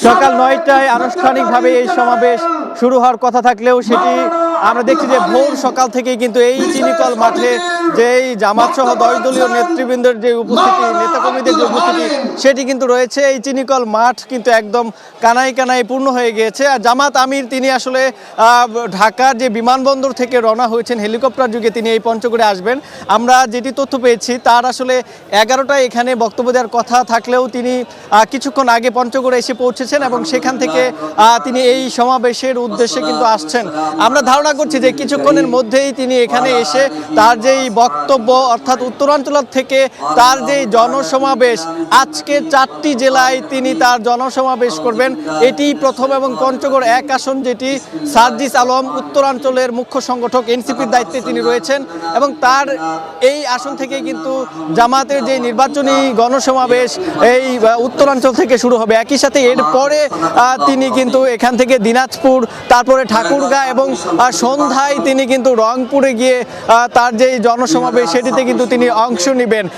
সকাল ৯টায় আনুষ্ঠানিকভাবে এই সমাবেশ শুরু হওয়ার কথা থাকলেও সেটি আমরা দেখছি যে ভোর সকাল থেকেই কিন্তু এই চিনিকল মাঠে যে এই জামাত সহ ১০ দলীয় নেতৃবৃন্দের যে উপস্থিতি, নেতাকর্মীদের যে উপস্থিতি সেটি কিন্তু রয়েছে। এই চিনিকল মাঠ কিন্তু একদম কানায় কানায় পূর্ণ হয়ে গিয়েছে। আর জামাত আমির তিনি আসলে ঢাকার যে বিমানবন্দর থেকে রওনা হয়েছেন হেলিকপ্টার যুগে, তিনি এই পঞ্চগড়ে আসবেন। আমরা যেটি তথ্য পেয়েছি তার আসলে ১১টায় এখানে বক্তব্য দেওয়ার কথা থাকলেও তিনি কিছুক্ষণ আগে পঞ্চগড়ে এসে পৌঁছেছেন এবং সেখান থেকে তিনি এই সমাবেশের উদ্দেশ্যে কিন্তু আসছেন। আমরা ধারণা করছি যে কিছুক্ষণের মধ্যেই তিনি এখানে এসে তার যেই বক্তব্য, অর্থাৎ উত্তরাঞ্চল থেকে তার যেই জনসমাবেশ, আজকে ৪টি জেলায় তিনি তার জনসমাবেশ করবেন। এটি প্রথম এবং পঞ্চগড় ১ আসন যেটি সার্জিস আলম উত্তরাঞ্চলের মুখ্য সংগঠক এনসিপির দায়িত্বে তিনি রয়েছেন এবং তার এই আসন থেকে কিন্তু জামাতের যে নির্বাচনী গণসমাবেশ এই উত্তরাঞ্চল থেকে শুরু হবে। একই সাথে এরপরে তিনি কিন্তু এখান থেকে দিনাজপুর, তারপরে ঠাকুরগাঁ এবং সন্ধ্যায় তিনি কিন্তু রংপুরে গিয়ে তার যে জনসমাবেশ সেটিতে কিন্তু তিনি অংশ নেবেন।